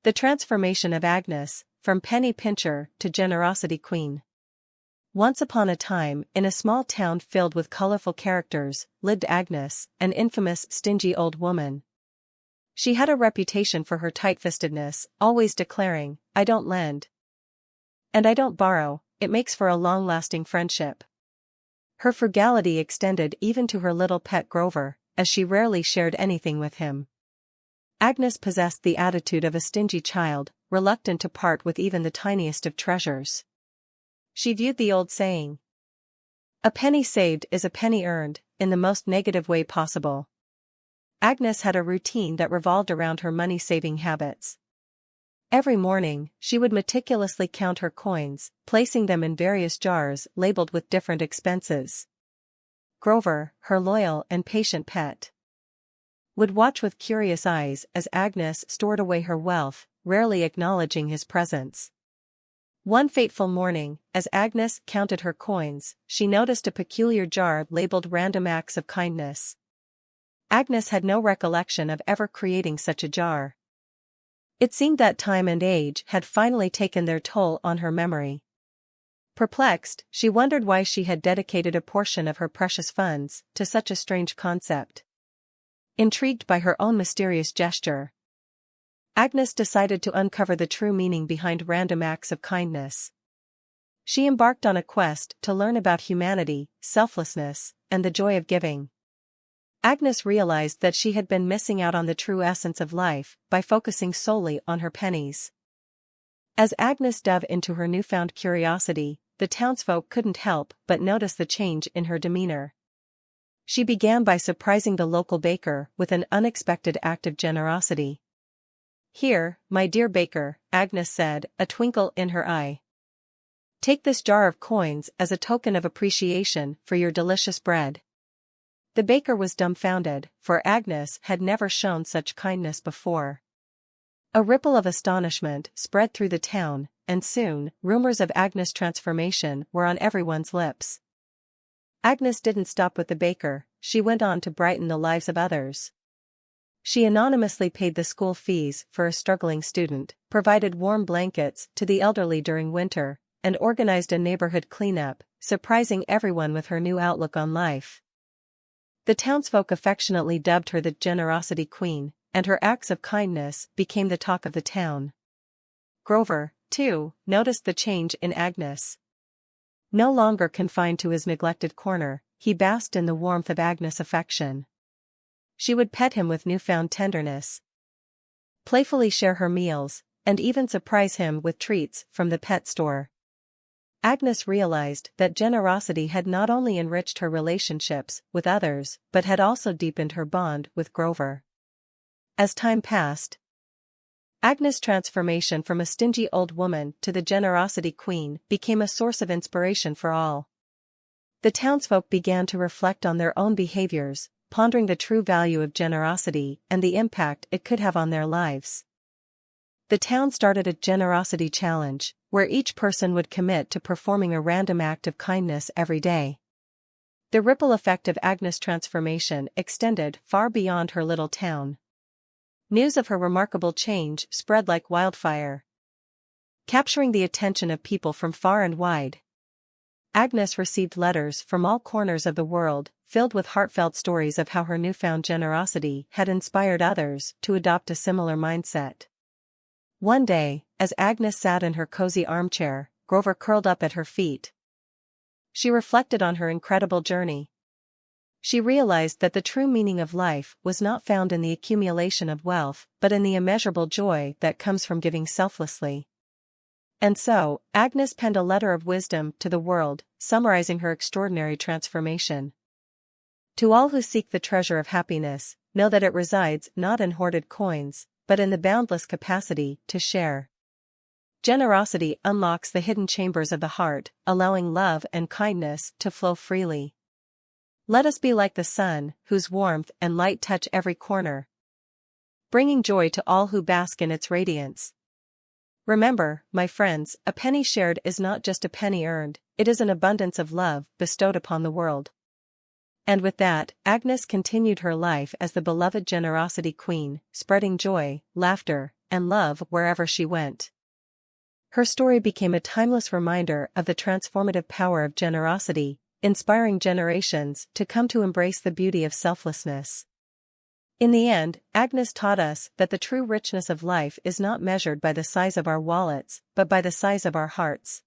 The transformation of Agnes, from penny pincher to generosity queen. Once upon a time, in a small town filled with colorful characters, lived Agnes, an infamous stingy old woman. She had a reputation for her tight-fistedness, always declaring, "I don't lend. And I don't borrow, it makes for a long-lasting friendship." Her frugality extended even to her little pet Grover, as she rarely shared anything with him. Agnes possessed the attitude of a stingy child, reluctant to part with even the tiniest of treasures. She viewed the old saying, "A penny saved is a penny earned," in the most negative way possible. Agnes had a routine that revolved around her money-saving habits. Every morning, she would meticulously count her coins, placing them in various jars labeled with different expenses. Grover, her loyal and patient pet, would watch with curious eyes as Agnes stored away her wealth, rarely acknowledging his presence. One fateful morning, as Agnes counted her coins, she noticed a peculiar jar labeled "Random Acts of Kindness." Agnes had no recollection of ever creating such a jar. It seemed that time and age had finally taken their toll on her memory. Perplexed, she wondered why she had dedicated a portion of her precious funds to such a strange concept. Intrigued by her own mysterious gesture, Agnes decided to uncover the true meaning behind random acts of kindness. She embarked on a quest to learn about humanity, selflessness, and the joy of giving. Agnes realized that she had been missing out on the true essence of life by focusing solely on her pennies. As Agnes dove into her newfound curiosity, the townsfolk couldn't help but notice the change in her demeanor. She began by surprising the local baker with an unexpected act of generosity. "Here, my dear baker," Agnes said, a twinkle in her eye. "Take this jar of coins as a token of appreciation for your delicious bread." The baker was dumbfounded, for Agnes had never shown such kindness before. A ripple of astonishment spread through the town, and soon, rumors of Agnes' transformation were on everyone's lips. Agnes didn't stop with the baker, she went on to brighten the lives of others. She anonymously paid the school fees for a struggling student, provided warm blankets to the elderly during winter, and organized a neighborhood cleanup, surprising everyone with her new outlook on life. The townsfolk affectionately dubbed her the Generosity Queen, and her acts of kindness became the talk of the town. Grover, too, noticed the change in Agnes. No longer confined to his neglected corner, he basked in the warmth of Agnes' affection. She would pet him with newfound tenderness, playfully share her meals, and even surprise him with treats from the pet store. Agnes realized that generosity had not only enriched her relationships with others but had also deepened her bond with Grover. As time passed, Agnes' transformation from a stingy old woman to the Generosity Queen became a source of inspiration for all. The townsfolk began to reflect on their own behaviors, pondering the true value of generosity and the impact it could have on their lives. The town started a generosity challenge, where each person would commit to performing a random act of kindness every day. The ripple effect of Agnes' transformation extended far beyond her little town. News of her remarkable change spread like wildfire, capturing the attention of people from far and wide. Agnes received letters from all corners of the world, filled with heartfelt stories of how her newfound generosity had inspired others to adopt a similar mindset. One day, as Agnes sat in her cozy armchair, Grover curled up at her feet. She reflected on her incredible journey. She realized that the true meaning of life was not found in the accumulation of wealth but in the immeasurable joy that comes from giving selflessly. And so, Agnes penned a letter of wisdom to the world, summarizing her extraordinary transformation. To all who seek the treasure of happiness, know that it resides not in hoarded coins, but in the boundless capacity to share. Generosity unlocks the hidden chambers of the heart, allowing love and kindness to flow freely. Let us be like the sun, whose warmth and light touch every corner, bringing joy to all who bask in its radiance. Remember, my friends, a penny shared is not just a penny earned, it is an abundance of love bestowed upon the world. And with that, Agnes continued her life as the beloved generosity queen, spreading joy, laughter, and love wherever she went. Her story became a timeless reminder of the transformative power of generosity, inspiring generations to come to embrace the beauty of selflessness. In the end, Agnes taught us that the true richness of life is not measured by the size of our wallets, but by the size of our hearts.